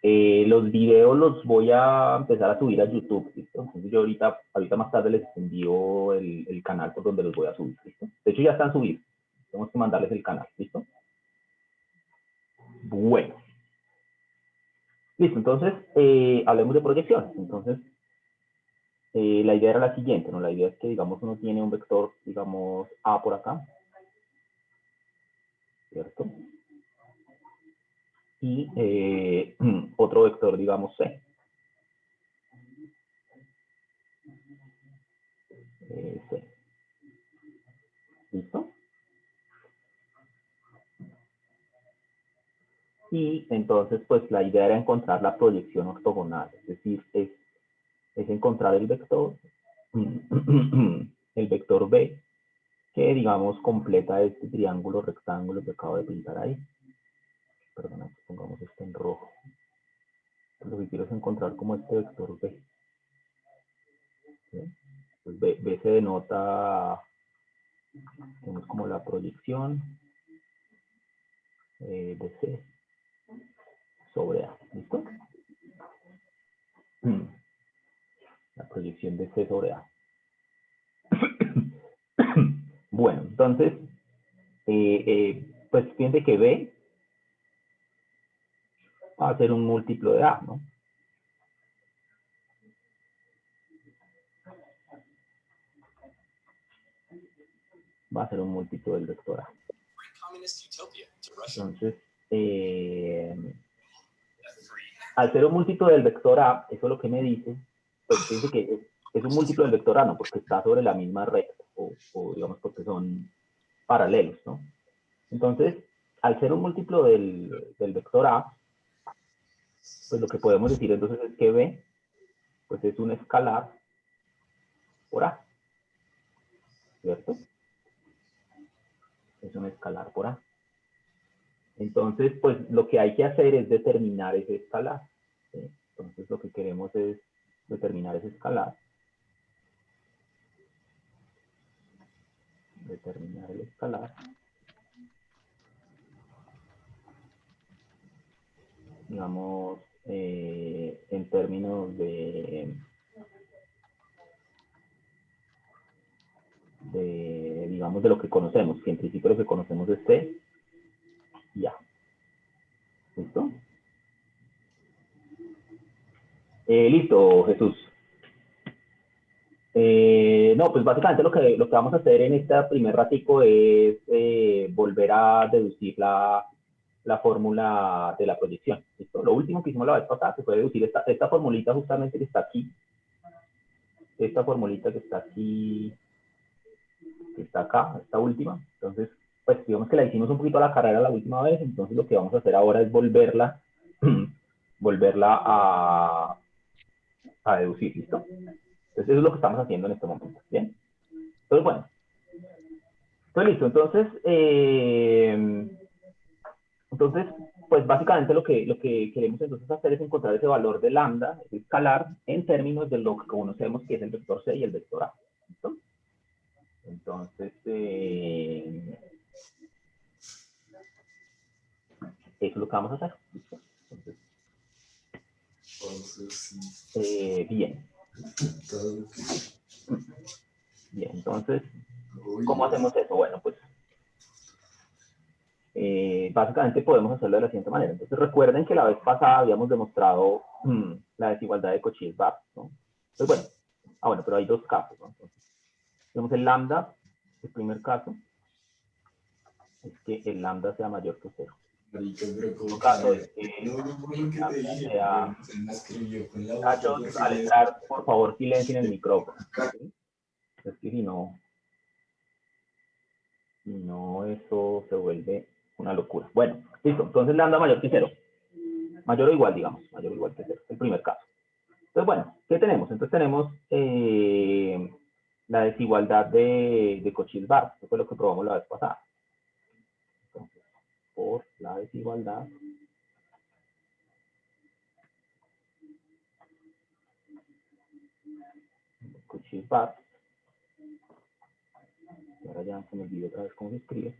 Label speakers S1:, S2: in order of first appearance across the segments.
S1: Los videos los voy a empezar a subir a YouTube, ¿listo? Entonces yo ahorita más tarde les envío el canal por donde los voy a subir, ¿listo? De hecho ya están subidos, tenemos que mandarles el canal, ¿listo? Bueno. Listo, entonces hablemos de proyección. Entonces, la idea era la siguiente, ¿no? La idea es que, digamos, uno tiene un vector, digamos, A por acá, ¿cierto? Y otro vector, digamos, C. C. ¿Listo? Y entonces, pues, la idea era encontrar la proyección ortogonal, es decir, es encontrar el vector B, que, digamos, completa este triángulo rectángulo que acabo de pintar ahí. Perdona, pongamos esto en rojo. Lo que quiero es encontrar como este vector B. ¿Sí? Pues B se denota, tenemos como la proyección de C sobre A. ¿Listo? La proyección de C sobre A. Bueno, entonces, pues fíjense que B va a ser un múltiplo de A, ¿no? Va a ser un múltiplo del vector A. Entonces, al ser un múltiplo del vector A, eso lo que me dice, pues fíjense que es un múltiplo del vector A, ¿no? Porque está sobre la misma recta, o digamos porque son paralelos, ¿no? Entonces, al ser un múltiplo del vector A, pues lo que podemos decir entonces es que B, pues es un escalar por A, ¿cierto? Es un escalar por A. Entonces, pues lo que hay que hacer es determinar ese escalar, ¿sí? Entonces, lo que queremos es determinar ese escalar. Determinar el escalar. Digamos, en términos digamos, de lo que conocemos, que en principio lo que conocemos es C y A. ¿Listo? Listo, Jesús. No, pues básicamente lo que vamos a hacer en este primer ratico es volver a deducir la fórmula de la proyección. ¿Listo? Lo último que hicimos la vez pasada, que fue deducir esta formulita justamente que está aquí. Esta formulita que está aquí, que está acá, esta última. Entonces, pues digamos que la hicimos un poquito a la carrera la última vez, entonces lo que vamos a hacer ahora es volverla a deducir, ¿listo? Entonces eso es lo que estamos haciendo en este momento, ¿bien? Entonces, bueno. Entonces, listo. Entonces, pues básicamente lo que queremos entonces hacer es encontrar ese valor de lambda, ese escalar, en términos de lo que conocemos que es el vector C y el vector A. ¿Listo? Entonces, eso es lo que vamos a hacer. ¿Listo? Entonces, bien. Bien, entonces, ¿cómo hacemos eso? Bueno, pues básicamente podemos hacerlo de la siguiente manera. Entonces recuerden que la vez pasada habíamos demostrado la desigualdad de Cauchy-Schwarz, ¿no? Entonces, bueno, pero hay dos casos, ¿no? Entonces, tenemos el lambda, el primer caso, es que el lambda sea mayor que 0. El segundo caso es que el lambda sea... Muchachos, al entrar, por favor, silencien el micrófono, ¿sí? Es que si no, eso se vuelve una locura. Bueno, listo, entonces lambda mayor que 0. Mayor o igual, digamos, mayor o igual que 0, el primer caso. Entonces, bueno, ¿qué tenemos? Entonces tenemos la desigualdad de Cauchy-Schwarz, que fue lo que probamos la vez pasada. Entonces, por la desigualdad de Cauchy-Schwarz, y ahora ya se me olvidó otra vez cómo se escribe,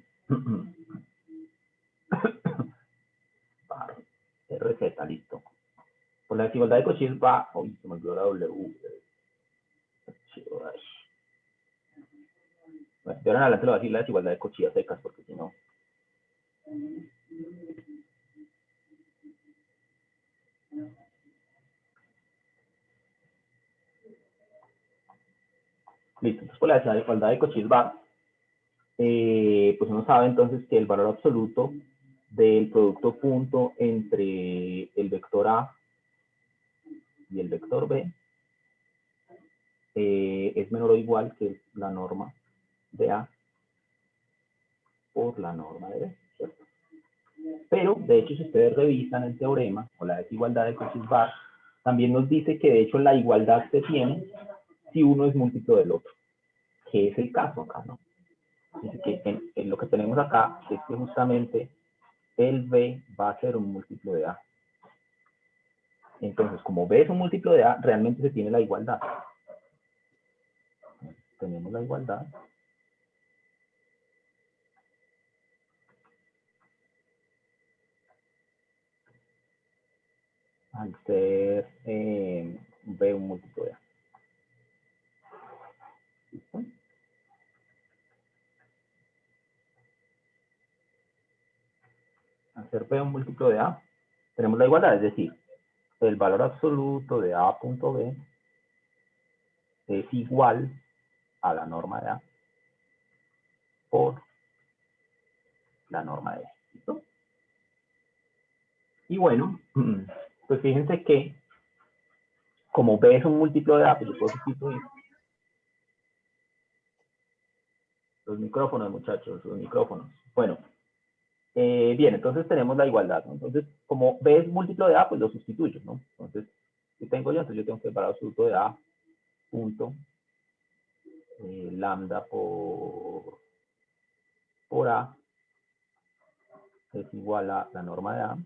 S1: RZ, listo. Con la desigualdad de Cauchy va... Uy, se me olvidó la W. Bueno, de ahora en adelante lo voy a decir la desigualdad de Cauchy a secas, porque si no... Listo, entonces por la desigualdad de Cauchy va, pues uno sabe entonces que el valor absoluto del producto punto entre el vector A y el vector B es menor o igual que la norma de A por la norma de B, ¿cierto? Pero, de hecho, si ustedes revisan el teorema o la desigualdad de Cauchy-Barr, también nos dice que de hecho la igualdad se tiene si uno es múltiplo del otro, que es el caso acá, ¿no? Dice que en lo que tenemos acá es que justamente el B va a ser un múltiplo de A. Entonces, como B es un múltiplo de A, realmente se tiene la igualdad. Tenemos la igualdad. Al ser B un múltiplo de A. ¿Listo? Al ser B un múltiplo de A, tenemos la igualdad, es decir, el valor absoluto de A punto B es igual a la norma de A por la norma de B. ¿Listo? Y bueno, pues fíjense que como B es un múltiplo de A, pues yo puedo sustituir los micrófonos, muchachos, los micrófonos. Bueno, bien, entonces tenemos la igualdad, ¿no? Entonces, como B es múltiplo de A, pues lo sustituyo, ¿no? Entonces, ¿qué tengo yo? Entonces yo tengo que el valor absoluto de A punto lambda por A es igual a la norma de A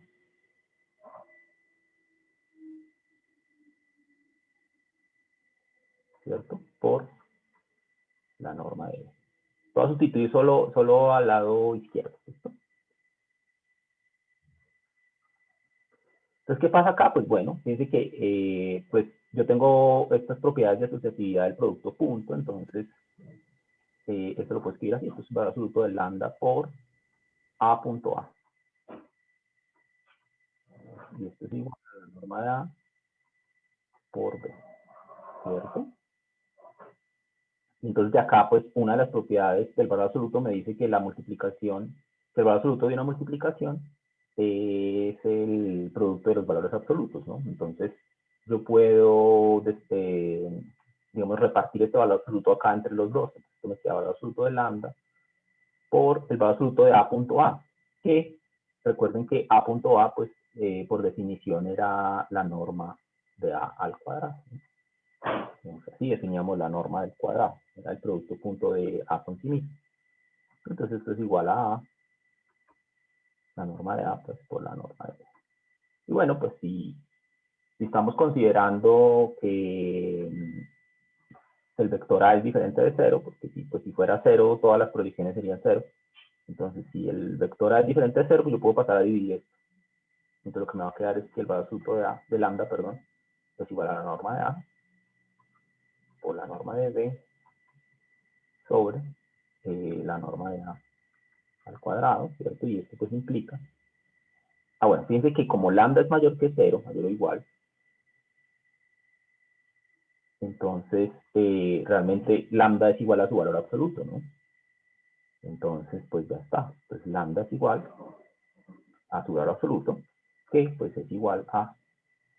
S1: ¿cierto? Por la norma de B. Voy a sustituir solo al lado izquierdo, ¿cierto? Entonces, ¿qué pasa acá? Pues bueno, fíjense que pues yo tengo estas propiedades de asociatividad del producto punto, entonces esto lo puedo escribir así, esto es el valor absoluto de lambda por A punto A. Y esto es igual a la norma de A por B, ¿cierto? Entonces de acá, pues una de las propiedades del valor absoluto me dice que la multiplicación, que el valor absoluto de una multiplicación es el producto de los valores absolutos, ¿no? Entonces yo puedo, digamos, repartir este valor absoluto acá entre los dos. Entonces me queda el valor absoluto de lambda por el valor absoluto de A punto A, que recuerden que A punto A, pues por definición era la norma de A al cuadrado, ¿no? Entonces, así definíamos la norma del cuadrado, era el producto punto de A con sí mismo. Entonces esto es igual a A, la norma de A pues por la norma de B. Y bueno, pues si estamos considerando que el vector A es diferente de 0, porque pues si fuera 0, todas las proyecciones serían 0. Entonces, si el vector A es diferente de 0, pues yo puedo pasar a dividir esto. Entonces, lo que me va a quedar es que el valor absoluto de lambda, perdón, es igual a la norma de A por la norma de B sobre la norma de A al cuadrado, ¿cierto? Y esto pues implica... bueno, fíjense que como lambda es mayor que 0, mayor o igual, entonces realmente lambda es igual a su valor absoluto, ¿no? Entonces, pues ya está. Pues lambda es igual a su valor absoluto, que pues es igual a...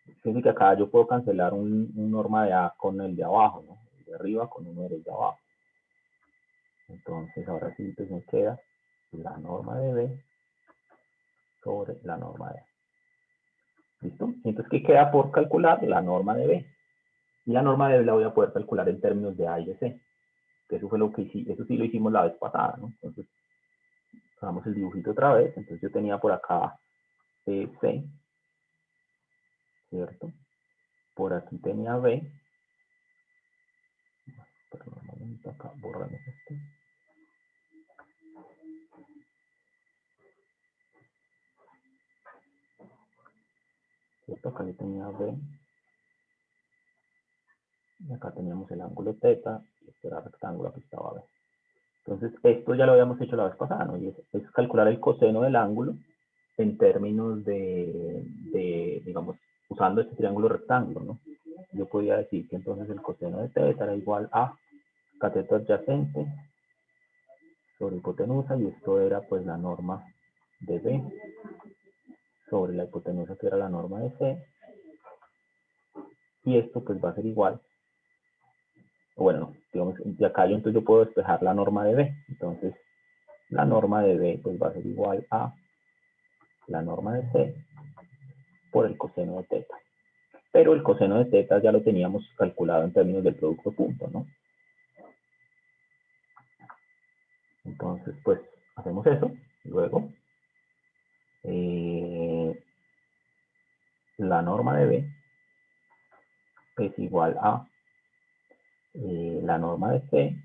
S1: Fíjense que acá yo puedo cancelar un norma de A con el de abajo, ¿no? El de arriba con uno del de abajo. Entonces, ahora sí, pues me queda la norma de B sobre la norma de A. ¿Listo? Entonces, ¿qué queda por calcular? La norma de B. Y la norma de B la voy a poder calcular en términos de A y de C. Que eso fue lo que eso sí lo hicimos la vez pasada, ¿no? Entonces, hagamos el dibujito otra vez. Entonces, yo tenía por acá C, ¿cierto? Por aquí tenía B. Perdón, un momento acá, borramos esto. ¿cierto? Acá le tenía B. Y acá teníamos el ángulo θ, y este era el rectángulo, aquí estaba B. Entonces, esto ya lo habíamos hecho la vez pasada, ¿no? Y es calcular el coseno del ángulo en términos digamos, usando este triángulo rectángulo, ¿no? Yo podía decir que entonces el coseno de θ era igual a cateto adyacente sobre hipotenusa, y esto era pues la norma de B sobre la hipotenusa, que era la norma de C, y esto pues va a ser igual, bueno, digamos, de acá entonces yo puedo despejar la norma de B, entonces la norma de B pues va a ser igual a la norma de C por el coseno de θ. Pero el coseno de θ ya lo teníamos calculado en términos del producto punto, ¿no? Entonces, pues, hacemos eso. Luego, la norma de B es igual a la norma de C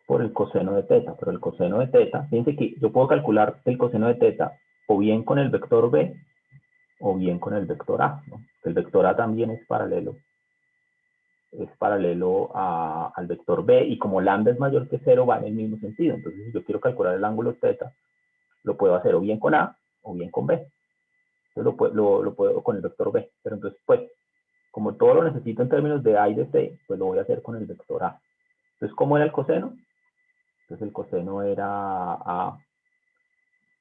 S1: por el coseno de θ. Pero el coseno de θ, fíjense que yo puedo calcular el coseno de θ o bien con el vector B o bien con el vector A, ¿no? El vector A también es paralelo al vector B, y como lambda es mayor que 0, va en el mismo sentido. Entonces, si yo quiero calcular el ángulo θ, lo puedo hacer o bien con A o bien con B. Entonces lo puedo con el vector B. Pero entonces, pues, como todo lo necesito en términos de A y de C, pues lo voy a hacer con el vector A. Entonces, ¿cómo era el coseno? Entonces, el coseno era A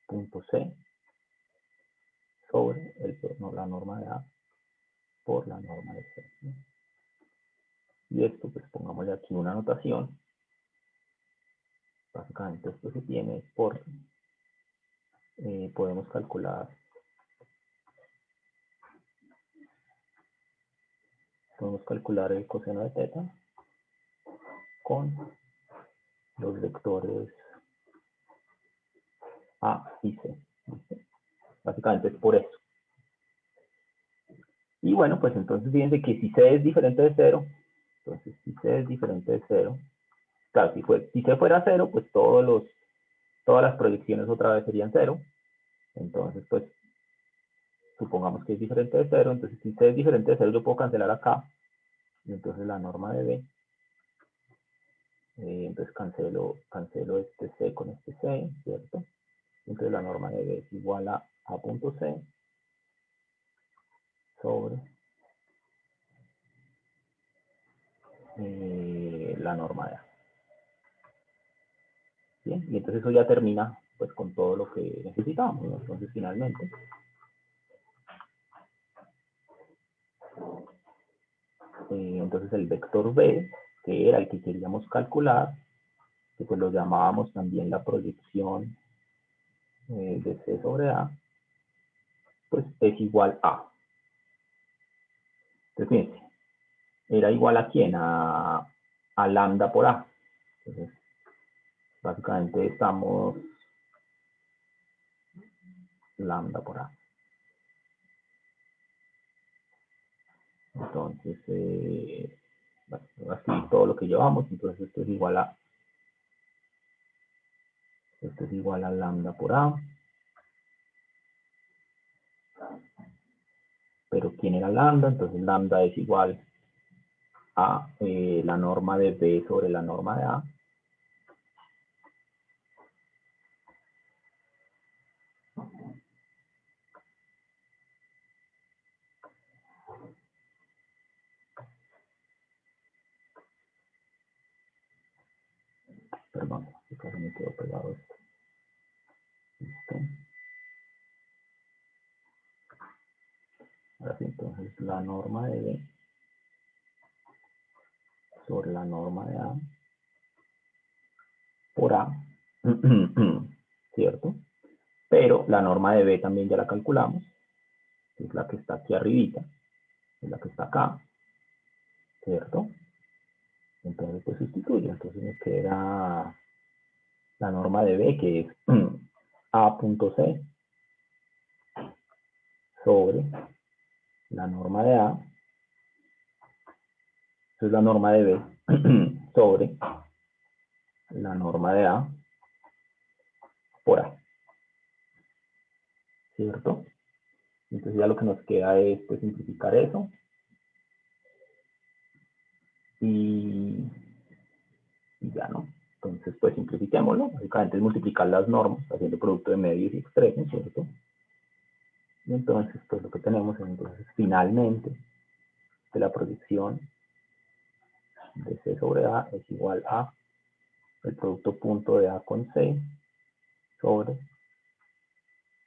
S1: punto C sobre la norma de A por la norma de C, ¿no? Y esto, pues, pongámosle aquí una notación. Básicamente, esto se tiene por, podemos calcular el coseno de θ con los vectores A y C. Básicamente es por eso. Y bueno, pues entonces fíjense que si C es diferente de 0, entonces si C es diferente de 0, claro, si C fuera 0, pues todas las proyecciones otra vez serían 0. Entonces, pues, supongamos que es diferente de 0, entonces si C es diferente de 0, yo puedo cancelar acá, y entonces la norma de B, entonces cancelo este C con este C, ¿cierto? Entonces la norma de B es igual a punto C sobre la norma de A. Bien, y entonces eso ya termina pues con todo lo que necesitamos, ¿no? Entonces finalmente entonces el vector B, que era el que queríamos calcular, que pues lo llamábamos también la proyección de C sobre A, pues es igual a. Entonces fíjense, era igual a quién, a lambda por A. Entonces básicamente estamos lambda por A. Entonces, así todo lo que llevamos, entonces esto es igual a lambda por A. Pero ¿quién era lambda? Entonces lambda es igual a la norma de B sobre la norma de A. Perdón, casi me quedó pegado esto. Listo. Ahora sí, entonces la norma de B sobre la norma de A por A, ¿cierto? Pero la norma de B también ya la calculamos, que es la que está aquí arribita, es la que está acá, ¿cierto? Entonces pues sustituyo, entonces me queda la norma de B, que es A.C sobre la norma de A, es la norma de B sobre la norma de A por A, ¿cierto? Entonces ya lo que nos queda es pues simplificar eso. Y ya, ¿no? Entonces, pues simplifiquémoslo. Básicamente es multiplicar las normas haciendo producto de medios y extremos, ¿cierto? Y entonces, pues lo que tenemos entonces finalmente de la proyección de C sobre A es igual a el producto punto de A con C sobre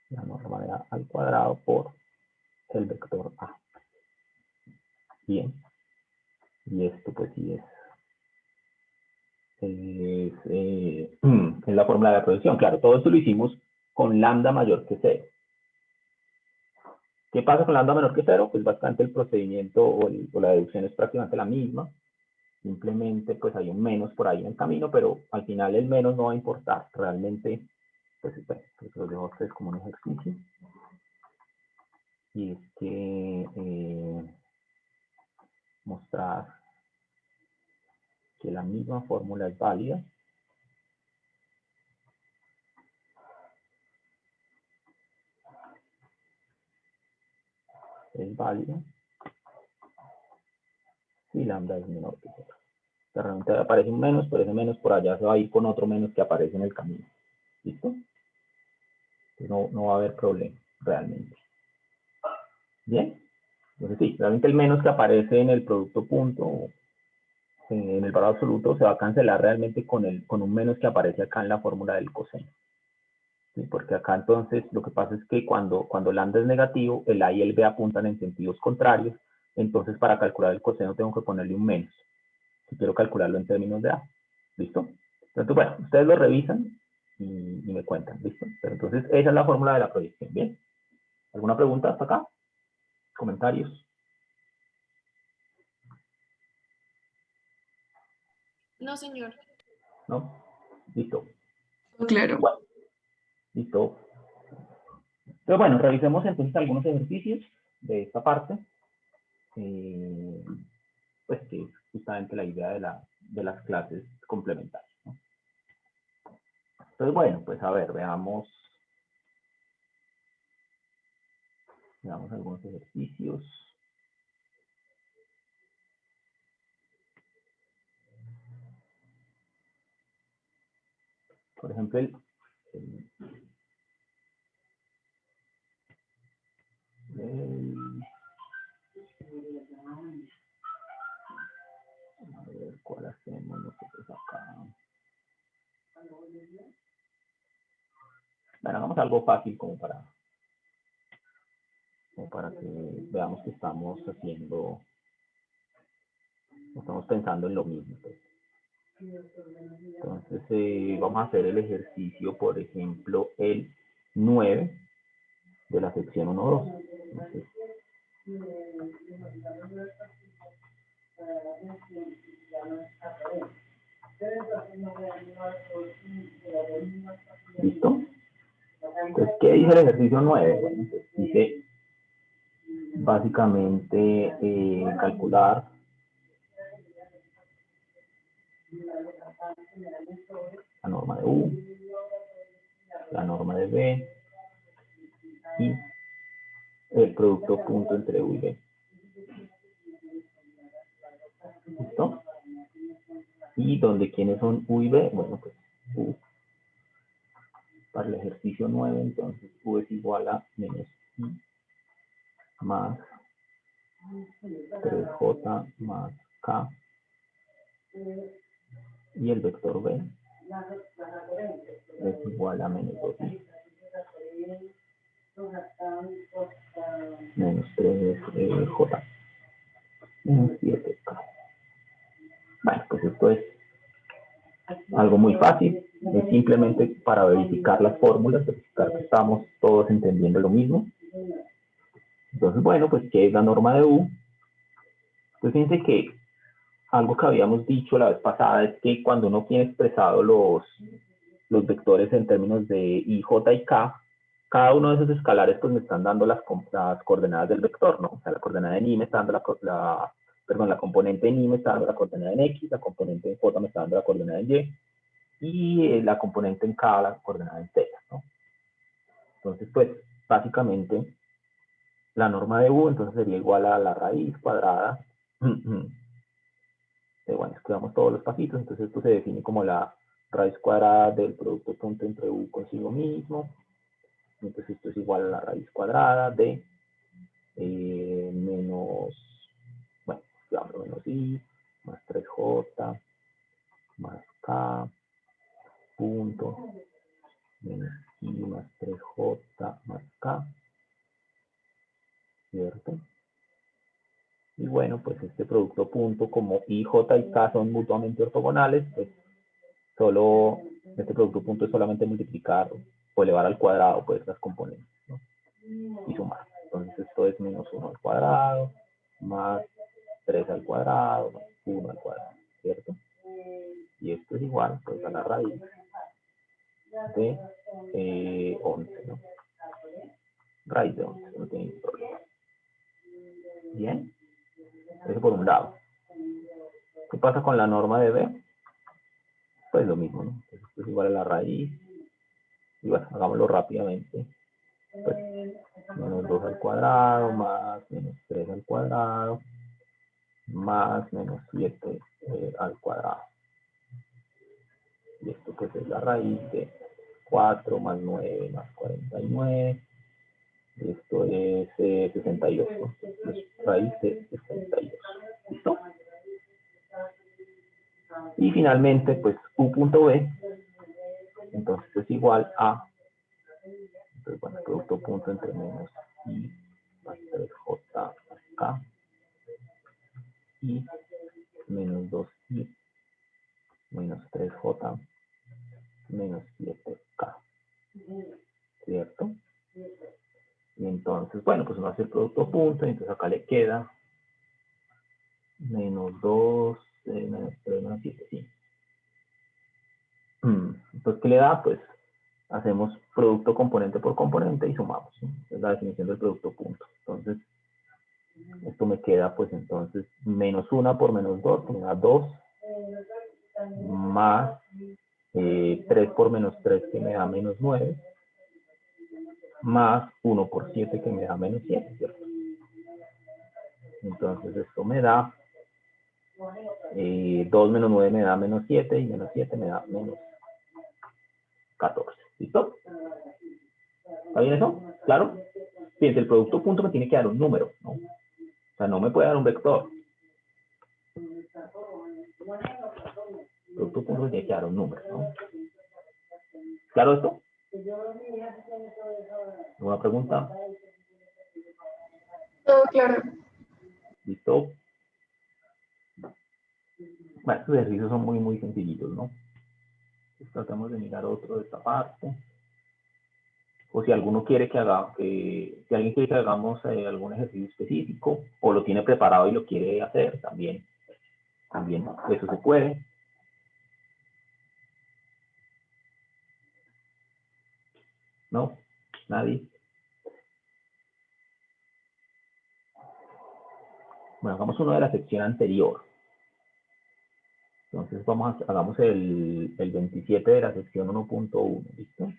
S1: la norma de A al cuadrado por el vector A. Bien. Y esto pues sí es la fórmula de la proyección. Claro, todo esto lo hicimos con lambda mayor que 0. ¿Qué pasa con lambda menor que 0? Pues bastante el procedimiento o la deducción es prácticamente la misma. Simplemente pues hay un menos por ahí en el camino, pero al final el menos no va a importar. Realmente, pues bueno, lo dejo a ustedes como un ejercicio. Y es que mostrar que la misma fórmula es válida. Es válida y lambda es menor que 0. Realmente aparece un menos, pero ese menos por allá se va a ir con otro menos que aparece en el camino. ¿Listo? No va a haber problema, realmente. ¿Bien? Entonces sí, realmente el menos que aparece en el producto punto, en el valor absoluto, se va a cancelar realmente con un menos que aparece acá en la fórmula del coseno. ¿Sí? Porque acá entonces lo que pasa es que cuando lambda es negativo, el A y el B apuntan en sentidos contrarios, entonces para calcular el coseno tengo que ponerle un menos, si quiero calcularlo en términos de A. ¿Listo? Entonces, bueno, ustedes lo revisan y me cuentan, ¿listo? Pero entonces esa es la fórmula de la proyección, ¿bien? ¿Alguna pregunta hasta acá? ¿Comentarios?
S2: No, señor.
S1: ¿No? Listo.
S3: Claro.
S1: Bueno, listo. Pero bueno, revisemos entonces algunos ejercicios de esta parte. Pues que es justamente la idea de las clases complementarias, ¿no? Entonces, bueno, pues a ver, veamos algunos ejercicios. Por ejemplo, a ver, ¿cuál hacemos nosotros acá? Bueno, hagamos algo fácil como para que veamos que estamos pensando en lo mismo. Pues. Entonces, vamos a hacer el ejercicio, por ejemplo, el 9 de la sección 1.2. Entonces, ¿listo? Entonces, ¿qué dice el ejercicio 9? Bueno, pues dice básicamente calcular la norma de U, la norma de B y el producto punto entre U y B. ¿Listo? Y donde quiénes son U y B, bueno, pues U. Para el ejercicio 9, entonces U es igual a menos I más 3J más K y el vector B es igual a menos 2I menos 3J menos 7K. Bueno, pues esto es algo muy fácil, es simplemente para verificar las fórmulas, verificar que estamos todos entendiendo lo mismo. Entonces, bueno, pues ¿qué es la norma de U? Pues fíjense que algo que habíamos dicho la vez pasada es que cuando uno tiene expresado los vectores en términos de I, J y K, cada uno de esos escalares pues me están dando las coordenadas del vector, ¿no? O sea, la coordenada en I me está dando la componente en I me está dando la coordenada en X, la componente en J me está dando la coordenada en Y, y la componente en K la coordenada en Z, ¿no? Entonces, pues, básicamente, la norma de U, entonces sería igual a la raíz cuadrada. Bueno, escribamos todos los pasitos, entonces esto se define como la raíz cuadrada del producto punto entre U consigo mismo. Entonces esto es igual a la raíz cuadrada de menos, bueno, escribamos menos I más 3J más K punto menos I más 3J más K, ¿cierto? Y bueno, pues este producto punto, como I, J y K son mutuamente ortogonales, pues solo este producto punto es solamente multiplicar o elevar al cuadrado pues las componentes, ¿no? Y sumar. Entonces esto es menos 1 al cuadrado, más 3 al cuadrado, más 1 al cuadrado, ¿cierto? Y esto es igual pues a la raíz de 11, ¿no? Raíz de 11, no tiene ningún problema. Bien, eso por un lado. ¿Qué pasa con la norma de B? Pues lo mismo, ¿no? Entonces esto es igual a la raíz. Y bueno, hagámoslo rápidamente. Pues menos 2 al cuadrado, más menos 3 al cuadrado, más menos 7 al cuadrado. Y esto pues es la raíz de 4 más 9 más 49. Esto es 62. Es raíz de 62. ¿Listo? Y finalmente, pues U.B, entonces es igual a, entonces bueno, producto punto entre menos I más 3J más K y menos 2I menos 3J menos 7K, ¿cierto? Y entonces, bueno, pues uno hace el producto punto, y entonces acá le queda menos 2, menos 3, menos 7, sí. Entonces, ¿qué le da? Pues hacemos producto componente por componente y sumamos, ¿no? Es la definición del producto punto. Entonces, esto me queda, pues entonces, menos 1 por menos 2, que me da 2, más 3 por menos 3, que me da menos 9, más 1 por 7, que me da menos 7, ¿cierto? Entonces, esto me da 2 menos 9 me da menos 7 y menos 7 me da menos 14. ¿Listo? ¿Está bien eso? ¿Claro? Fíjense, el producto punto me tiene que dar un número, ¿no? O sea, no me puede dar un vector. El producto punto me tiene que dar un número, ¿no? ¿Claro esto? ¿Alguna pregunta?
S2: Todo claro.
S1: ¿Listo? Bueno, estos ejercicios son muy, muy sencillitos, ¿no? Entonces, tratamos de mirar otro de esta parte. O si alguno quiere que haga, si alguien quiere que hagamos algún ejercicio específico, o lo tiene preparado y lo quiere hacer, también eso se puede. ¿No? Nadie. Bueno, hagamos uno de la sección anterior. Entonces hagamos el 27 de la sección 1.1, ¿listo?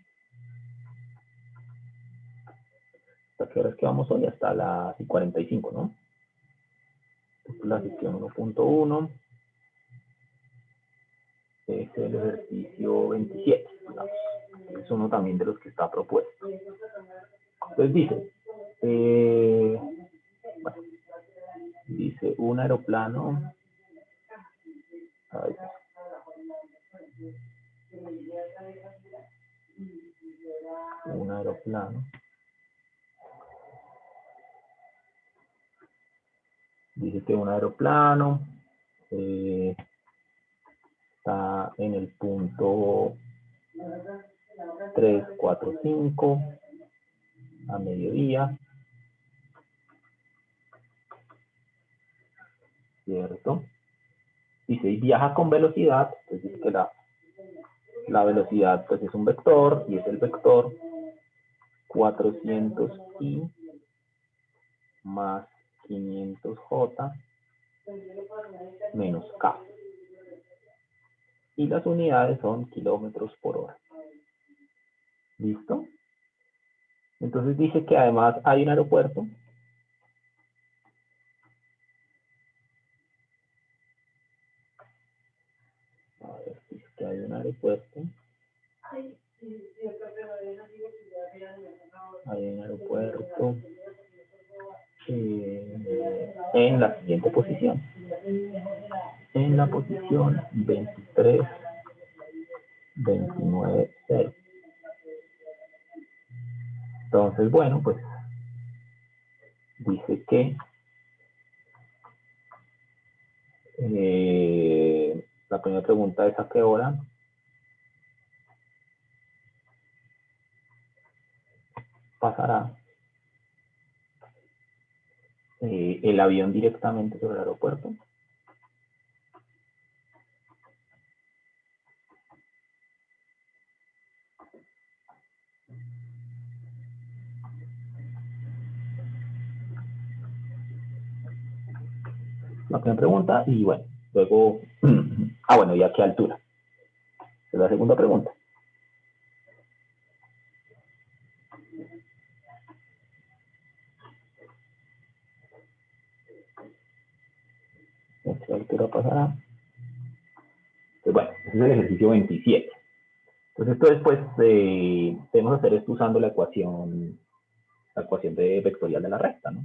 S1: ¿Hasta qué horas que vamos hoy? Hasta las 45, ¿no? Esta es la sección 1.1. Este es el ejercicio 27, digamos. Es uno también de los que está propuesto. Entonces dice, bueno, dice un aeroplano, un aeroplano, dice que un aeroplano está en el punto 3, 4, 5 a mediodía, ¿cierto? Dice, y viaja con velocidad, pues dice que la velocidad pues es un vector, y es el vector 400i más 500j menos k. Y las unidades son kilómetros por hora. ¿Listo? Entonces dice que además hay un aeropuerto hay un aeropuerto. Hay un aeropuerto en la siguiente posición. En la posición 23, 29, 6. Entonces, bueno, pues dice que la primera pregunta es ¿a qué hora pasará el avión directamente sobre el aeropuerto? La primera pregunta y bueno, luego, bueno, ¿y a qué altura? Es la segunda pregunta. ¿A qué altura pasará? Pues bueno, ese es el ejercicio 27. Entonces esto después debemos hacer esto usando la ecuación vectorial de la recta, ¿no?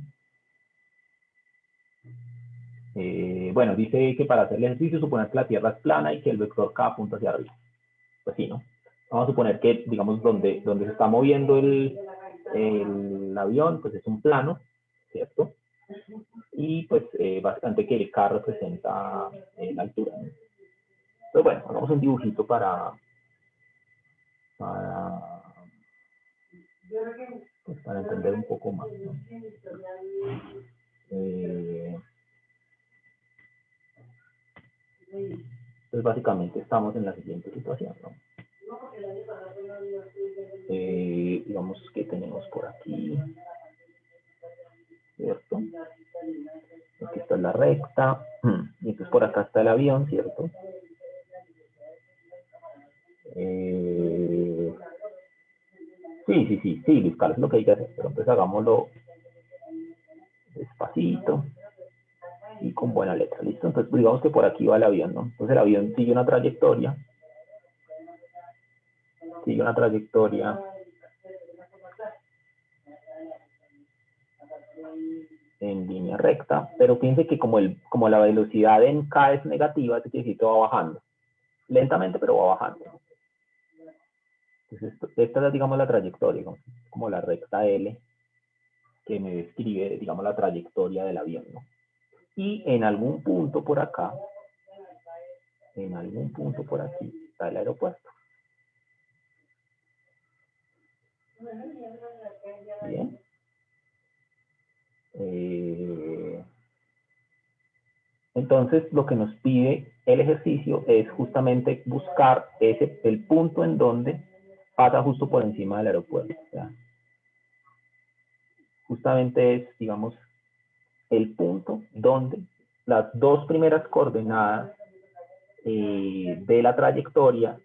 S1: Bueno, dice que para hacer el ejercicio suponer que la Tierra es plana y que el vector K apunta hacia arriba. Pues sí, ¿no? Vamos a suponer que, digamos, donde se está moviendo el avión, pues es un plano, ¿cierto? Y pues básicamente que el K representa la altura, ¿no? Entonces, bueno, hagamos un dibujito para entender un poco más, ¿no? Entonces, básicamente estamos en la siguiente situación, ¿no? Digamos que tenemos por aquí, ¿cierto? Aquí está la recta, y entonces por acá está el avión, ¿cierto? Sí, Luis Carlos, es lo que hay que hacer, pero entonces hagámoslo despacito y con buena letra, ¿listo? Entonces digamos que por aquí va el avión, ¿no? Entonces el avión sigue una trayectoria en línea recta, pero fíjense que como la velocidad en K es negativa, eso quiere decir que va bajando, lentamente pero va bajando. Entonces esta es, digamos, la trayectoria, ¿no? Como la recta L que me describe, digamos, la trayectoria del avión, ¿no? Y en algún punto por acá, está el aeropuerto. Bien. Entonces, lo que nos pide el ejercicio es justamente buscar el punto en donde pasa justo por encima del aeropuerto. O sea, justamente es, digamos, el punto donde las dos primeras coordenadas de la trayectoria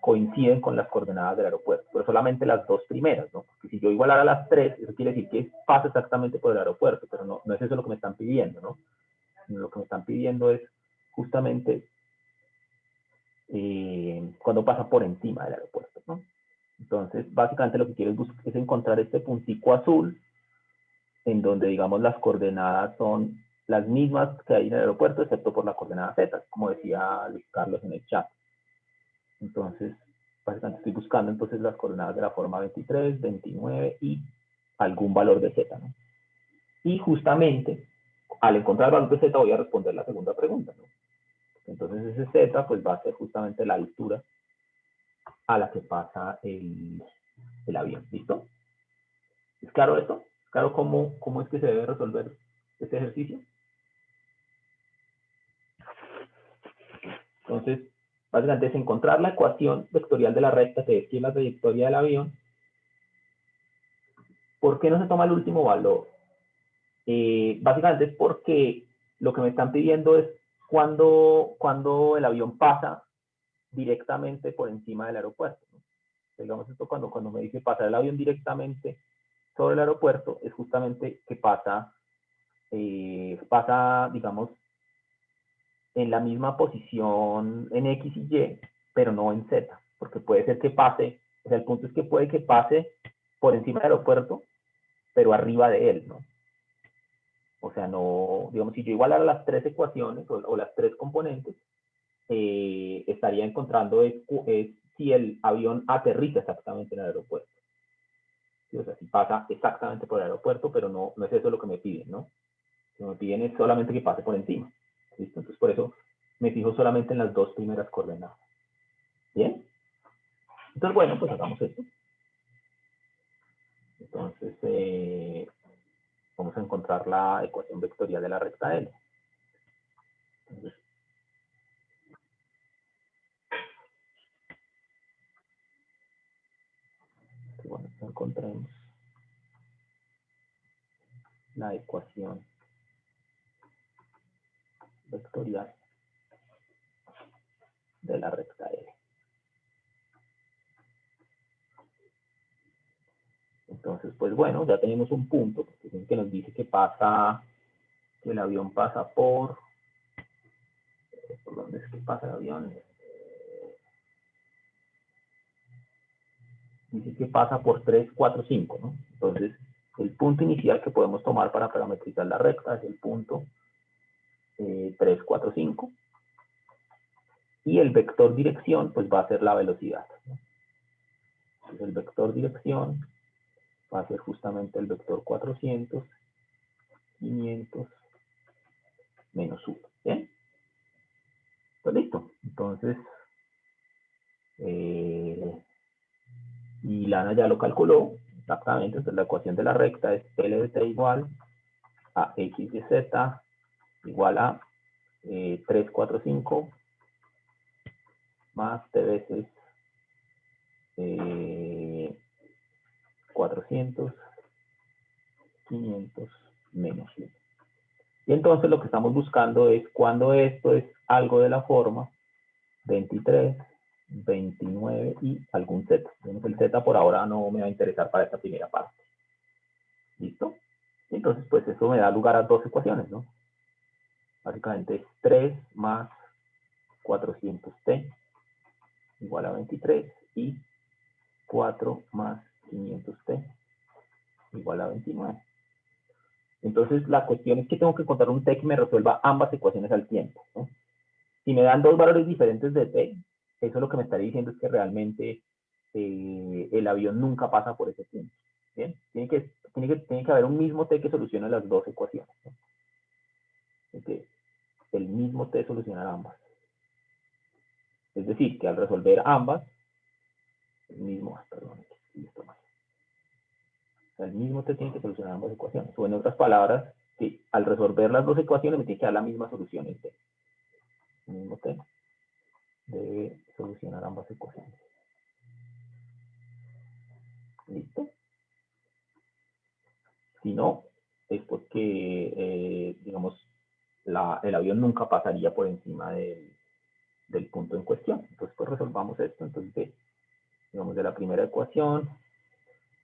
S1: coinciden con las coordenadas del aeropuerto, pero solamente las dos primeras, ¿no? Porque si yo igualara las tres, eso quiere decir que pasa exactamente por el aeropuerto, pero no es eso lo que me están pidiendo, ¿no? Lo que me están pidiendo es justamente cuando pasa por encima del aeropuerto, ¿no? Entonces, básicamente lo que quiero es encontrar este puntico azul en donde, digamos, las coordenadas son las mismas que hay en el aeropuerto, excepto por la coordenada Z, como decía Luis Carlos en el chat. Entonces, básicamente estoy buscando entonces las coordenadas de la forma 23, 29 y algún valor de Z, ¿no? Y justamente, al encontrar el valor de Z, voy a responder la segunda pregunta, ¿no? Entonces ese Z pues va a ser justamente la altura a la que pasa el avión. ¿Listo? ¿Es claro esto? ¿Es claro cómo es que se debe resolver este ejercicio? Entonces, básicamente es encontrar la ecuación vectorial de la recta que describe la trayectoria del avión. ¿Por qué no se toma el último valor? Básicamente es porque lo que me están pidiendo es cuando el avión pasa directamente por encima del aeropuerto, ¿no? Digamos esto cuando me dice pasar el avión directamente sobre el aeropuerto, es justamente que pasa, digamos, en la misma posición en X y Y pero no en Z, porque puede ser que pase, o sea, el punto es que puede que pase por encima del aeropuerto, pero arriba de él, ¿no? O sea, no, digamos, si yo igualara las tres ecuaciones o las tres componentes, estaría encontrando si el avión aterriza exactamente en el aeropuerto. ¿Sí? O sea, si pasa exactamente por el aeropuerto, pero no es eso lo que me piden, ¿no? Lo que me piden es solamente que pase por encima. ¿Listo? Entonces, por eso me fijo solamente en las dos primeras coordenadas. ¿Bien? Entonces, bueno, pues hagamos esto. Entonces, vamos a encontrar la ecuación vectorial de la recta L. Entonces, bueno, encontremos la ecuación vectorial de la recta L. Entonces, pues bueno, ya tenemos un punto, que nos dice que pasa, que el avión pasa ¿por dónde es que pasa el avión? Dice que pasa por 3, 4, 5, ¿no? Entonces, el punto inicial que podemos tomar para parametrizar la recta es el punto 3, 4, 5. Y el vector dirección, pues va a ser la velocidad, ¿no? Entonces, el vector dirección va a ser justamente el vector 400, 500, menos 1. ¿Bien? Pues listo. Entonces, y Lana ya lo calculó exactamente. Entonces, la ecuación de la recta es L de t igual a x de z igual a 3, 4, 5 más t veces 400, 500, menos 1. Y entonces lo que estamos buscando es cuando esto es algo de la forma 23, 29 y algún z. El z por ahora no me va a interesar para esta primera parte. ¿Listo? Y entonces, pues eso me da lugar a dos ecuaciones, ¿no? Básicamente es 3 más 400t igual a 23 y 4 más 500t igual a 29. Entonces, la cuestión es que tengo que encontrar un t que me resuelva ambas ecuaciones al tiempo, ¿no? Si me dan dos valores diferentes de t, eso lo que me estaría diciendo es que realmente el avión nunca pasa por ese punto. ¿Bien? Tiene que haber un mismo t que solucione las dos ecuaciones, ¿no? Que el mismo t solucionar ambas. Es decir, que al resolver ambas, el mismo t tiene que solucionar ambas ecuaciones. O en otras palabras, que al resolver las dos ecuaciones me tiene que dar la misma solución en t. El mismo t debe solucionar ambas ecuaciones. ¿Listo? Si no, es porque, digamos, el avión nunca pasaría por encima del punto en cuestión. Entonces, pues resolvamos esto. Entonces, digamos, de la primera ecuación,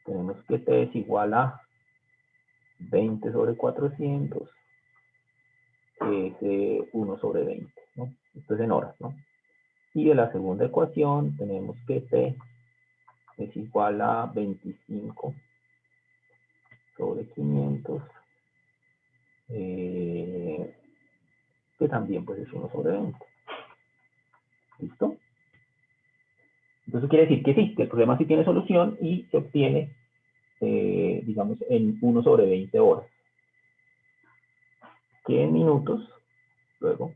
S1: tenemos que t es igual a 20 sobre 400, que es 1 sobre 20, ¿no? Esto es en horas, ¿no? Y de la segunda ecuación, tenemos que t es igual a 25 sobre 500, que también pues es 1 sobre 20. ¿Listo? Entonces quiere decir que sí, que el problema sí tiene solución y se obtiene, digamos, en 1 sobre 20 horas. Que en minutos, luego,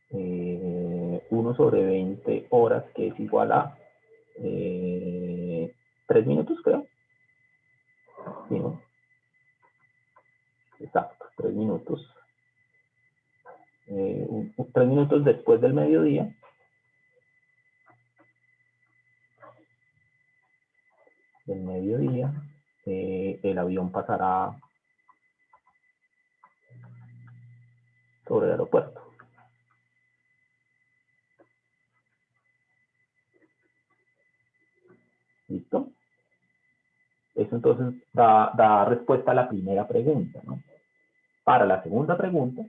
S1: 1 sobre 20 horas, que es igual a 3 minutos, creo. Sí, ¿no? Exacto, 3 minutos. 3 minutos después del mediodía. El avión pasará sobre el aeropuerto. ¿Listo? Eso entonces da respuesta a la primera pregunta, ¿no? Para la segunda pregunta,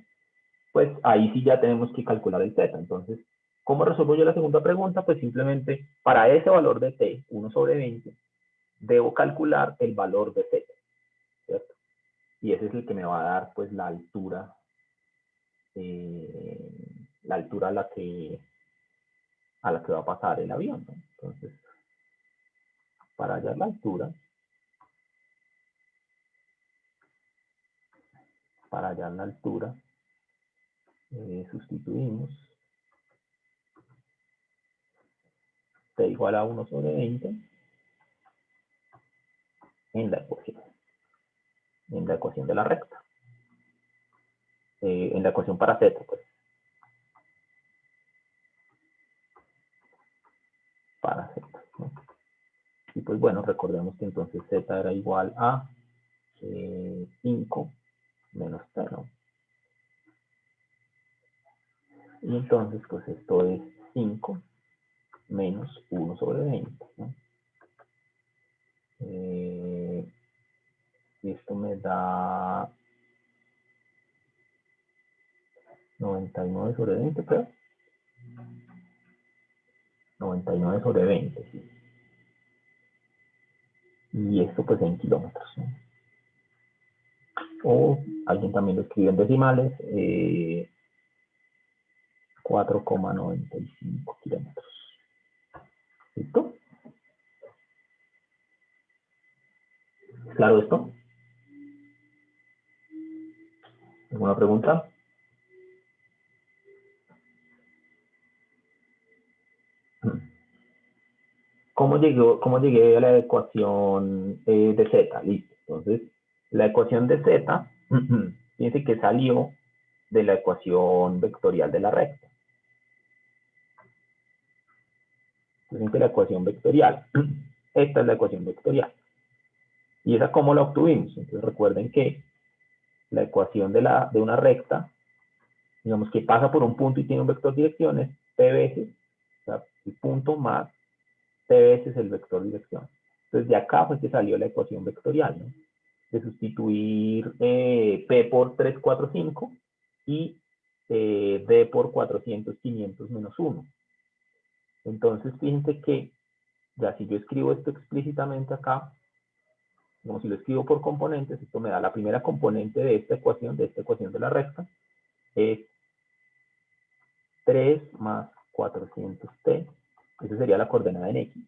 S1: pues ahí sí ya tenemos que calcular el z. Entonces, ¿cómo resuelvo yo la segunda pregunta? Pues simplemente para ese valor de t, 1 sobre 20, debo calcular el valor de z, ¿cierto? Y ese es el que me va a dar pues la altura a la que va a pasar el avión, ¿no? Entonces, para hallar la altura, sustituimos t igual a 1 sobre 20 en la ecuación de la recta, en la ecuación para z, pues, para z, ¿no? Y pues bueno, recordemos que entonces z era igual a 5 menos t, ¿no? Y entonces, pues esto es 5 menos 1 sobre 20, ¿no? Y esto me da 99 sobre 20, creo. 99 sobre 20, sí. Y esto pues en kilómetros, ¿no? O alguien también lo escribe en decimales, 4,95 kilómetros. ¿Listo? ¿Claro esto? ¿Alguna pregunta? ¿Cómo llegué a la ecuación de z? Listo. Entonces, la ecuación de z, fíjense que salió de la ecuación vectorial de la recta. Fíjense la ecuación vectorial. Esta es la ecuación vectorial. ¿Y esa cómo la obtuvimos? Entonces recuerden que la ecuación de una recta, digamos que pasa por un punto y tiene un vector dirección, es p veces, o sea, el punto más p veces el vector dirección. Entonces de acá fue que salió la ecuación vectorial, ¿no? De sustituir p por 3, 4, 5 y d por 400, 500 menos 1. Entonces fíjense que ya si yo escribo esto explícitamente acá, como si lo escribo por componentes, esto me da la primera componente de esta ecuación de la recta, es 3 más 400t, esa sería la coordenada en x,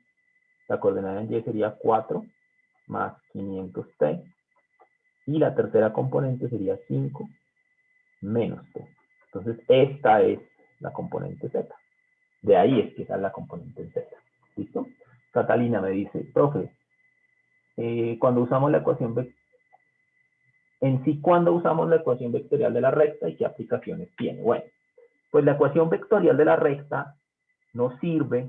S1: la coordenada en y sería 4 más 500t, y la tercera componente sería 5 menos t. Entonces esta es la componente z, de ahí es que sale la componente z. ¿Listo? Catalina me dice, profe, cuando usamos la ecuación cuando usamos la ecuación vectorial de la recta y qué aplicaciones tiene. Bueno, pues la ecuación vectorial de la recta nos sirve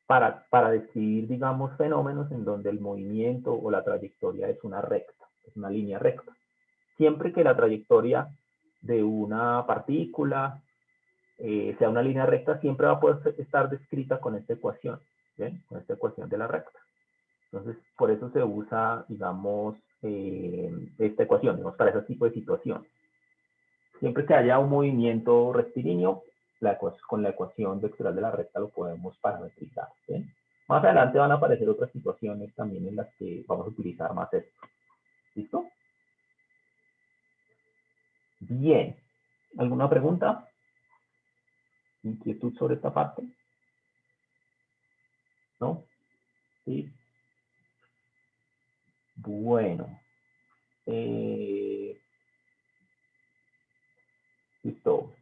S1: para describir, digamos, fenómenos en donde el movimiento o la trayectoria es una recta, es una línea recta. Siempre que la trayectoria de una partícula sea una línea recta, siempre va a poder estar descrita con esta ecuación, ¿bien? Con esta ecuación de la recta. Entonces, por eso se usa, digamos, esta ecuación, digamos, para ese tipo de situación. Siempre que haya un movimiento rectilíneo, con la ecuación vectorial de la recta lo podemos parametrizar, ¿bien? Más adelante van a aparecer otras situaciones también en las que vamos a utilizar más esto. ¿Listo? Bien. ¿Alguna pregunta? ¿Inquietud sobre esta parte? ¿No? Sí. Bueno. Listo.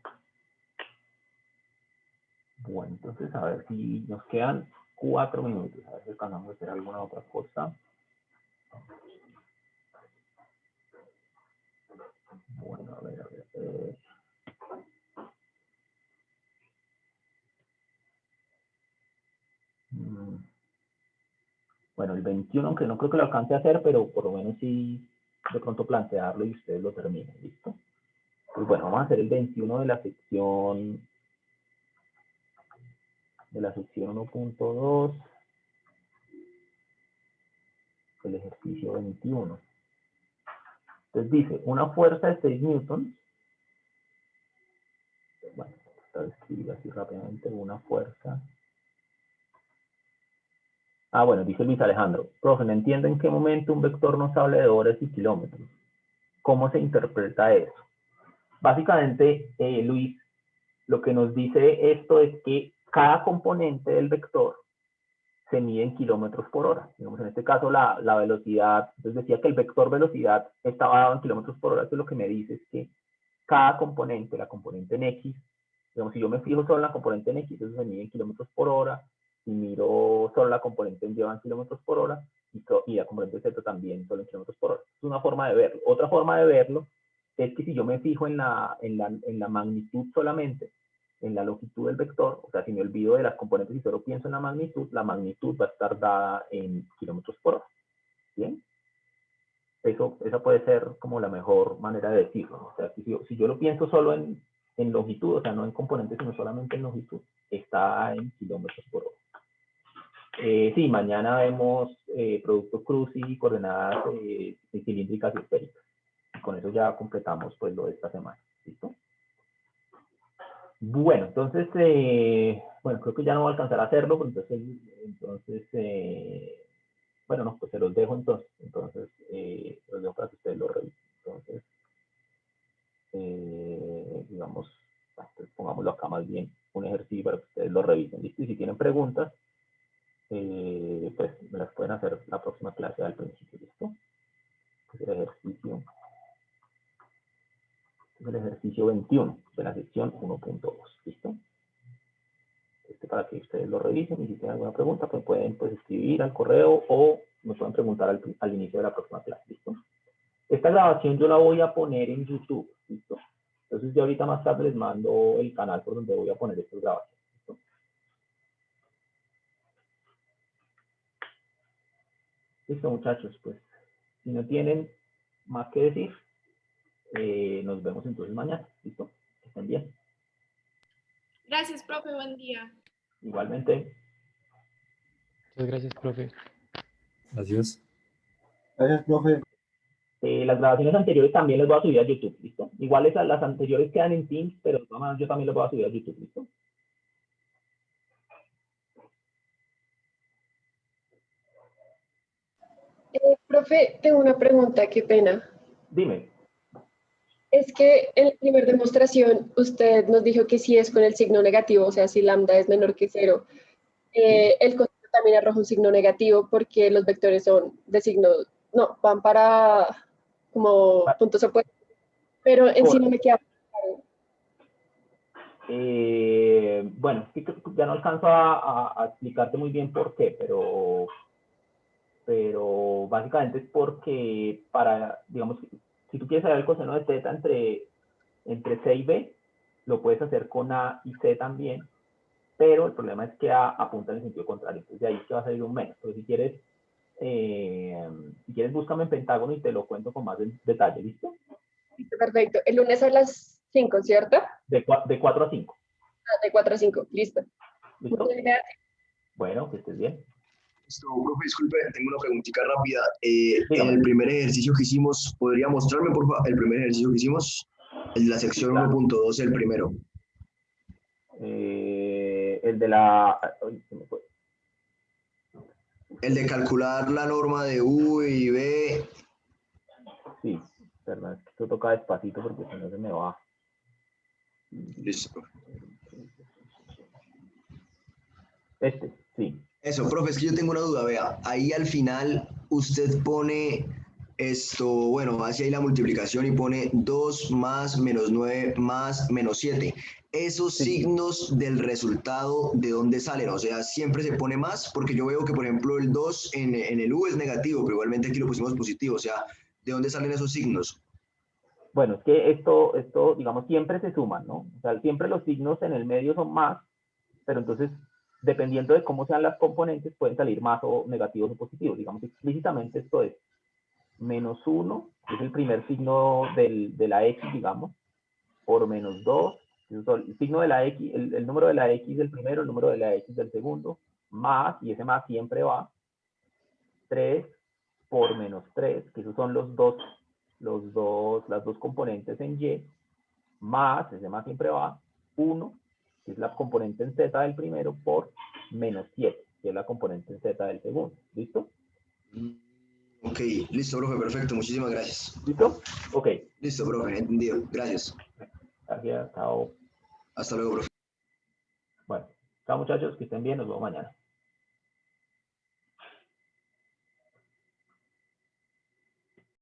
S1: Bueno, entonces a ver si nos quedan 4 minutos. A ver si alcanzamos a hacer alguna otra cosa. Bueno, a ver. Bueno, el 21, aunque no creo que lo alcance a hacer, pero por lo menos sí de pronto plantearlo y ustedes lo terminen, ¿listo? Pues bueno, vamos a hacer el 21 de la sección 1.2, el ejercicio 21. Entonces dice, una fuerza de 6 newtons escribir así rápidamente, una fuerza. Ah, bueno, dice Luis Alejandro. Profe, no entiendo en qué momento un vector nos habla de horas y kilómetros. ¿Cómo se interpreta eso? Básicamente, Luis, lo que nos dice esto es que cada componente del vector se mide en kilómetros por hora. Digamos, en este caso, la velocidad, entonces decía que el vector velocidad estaba dado en kilómetros por hora, entonces lo que me dice es que cada componente, la componente en X, digamos, si yo me fijo solo en la componente en X, entonces se mide en kilómetros por hora, y miro solo la componente en Y en kilómetros por hora, y la componente Z también solo en kilómetros por hora. Es una forma de verlo. Otra forma de verlo es que si yo me fijo en la magnitud solamente, en la longitud del vector, o sea, si me olvido de las componentes y solo pienso en la magnitud va a estar dada en kilómetros por hora. ¿Bien? Esa puede ser como la mejor manera de decirlo, ¿no? O sea, si yo lo pienso solo en longitud, o sea, no en componentes, sino solamente en longitud, está en kilómetros por hora. Sí, mañana vemos producto cruz y coordenadas cilíndricas y esféricas. Con eso ya completamos pues lo de esta semana. ¿Listo? Bueno, entonces, bueno, creo que ya no voy a alcanzar a hacerlo, pero entonces bueno, no, pues se los dejo entonces. Entonces, los dejo para que ustedes lo revisen. Entonces, digamos, pues pongámoslo acá más bien, un ejercicio para que ustedes lo revisen. ¿Listo? Y si tienen preguntas, pues me las pueden hacer la próxima clase al principio. ¿Listo? Pues el ejercicio 21 de la sección 1.2. ¿Listo? Para que ustedes lo revisen y si tienen alguna pregunta, pues pueden pues, escribir al correo o me pueden preguntar al inicio de la próxima clase. ¿Listo? Esta grabación yo la voy a poner en YouTube. ¿Listo? Entonces yo ahorita más tarde les mando el canal por donde voy a poner estas grabaciones. ¿Listo? Listo, muchachos, pues si no tienen más que decir, nos vemos entonces mañana. ¿Listo? Que estén bien.
S2: Gracias, profe. Buen día.
S1: Igualmente.
S3: Muchas gracias, profe.
S4: Gracias.
S5: Gracias, profe.
S1: Las grabaciones anteriores también las voy a subir a YouTube. ¿Listo? Igual las anteriores quedan en Teams, pero yo también las voy a subir a YouTube. ¿Listo?
S6: Profe, tengo una pregunta, qué pena.
S1: Dime.
S6: Es que en la primera demostración usted nos dijo que si es con el signo negativo, o sea, si lambda es menor que cero, el concepto también arroja un signo negativo porque los vectores son de signo, no, van para como puntos opuestos, pero en sí no me queda claro.
S1: Bueno, ya no alcanzo a explicarte muy bien por qué, pero básicamente es porque digamos, si tú quieres saber el coseno de θ entre C y B, lo puedes hacer con A y C también, pero el problema es que A apunta en el sentido contrario, entonces de ahí te va a salir un menos. Pero si quieres búscame en Pentágono y te lo cuento con más detalle, ¿listo?
S6: Listo, perfecto. El lunes a las 5, ¿cierto?
S1: De 4 a 5.
S6: De 4 a 5, listo.
S1: ¿Listo?
S6: Muchas gracias.
S1: Bueno, que estés bien.
S5: Listo, profe, disculpe, tengo una preguntita rápida. En
S1: Dígame.
S5: el primer ejercicio que hicimos, ¿podría mostrarme, por favor, el primer ejercicio que hicimos? En la sección
S1: Sí, claro.
S5: 1.2, el primero.
S1: El de la... Ay, se me fue.
S5: El de calcular la norma de U y B.
S1: Sí, perdón, es que esto toca despacito porque si no se me va.
S5: Listo, profe.
S1: Sí.
S5: Eso, profe, es que yo tengo una duda, vea, ahí al final usted pone esto, bueno, hace ahí la multiplicación y pone 2 más menos 9 más menos 7. Esos
S1: Sí.
S5: signos del resultado, ¿de dónde salen? O sea, siempre se pone más, porque yo veo que, por ejemplo, el 2 en el U es negativo, pero igualmente aquí lo pusimos positivo. O sea, ¿de dónde salen esos signos?
S1: Bueno, es que esto, digamos, siempre se suman, ¿no? O sea, siempre los signos en el medio son más, pero entonces, dependiendo de cómo sean las componentes, pueden salir más o negativos o positivos. Digamos, explícitamente esto es menos 1, que es el primer signo de la X, digamos, por menos 2, el signo de la X, el número de la X del primero, el número de la X del segundo, más, y ese más siempre va, 3 por menos 3, que esos son las dos componentes en Y, más, ese más siempre va, 1, que es la componente en z del primero, por menos 7, que es la componente en z del segundo. ¿Listo?
S5: Ok, listo, profe, perfecto, muchísimas gracias.
S1: ¿Listo? Ok.
S5: Listo, profe, entendido. Gracias.
S1: Gracias, chao.
S5: Hasta luego, profe.
S1: Bueno, chao muchachos, que estén bien, nos vemos mañana.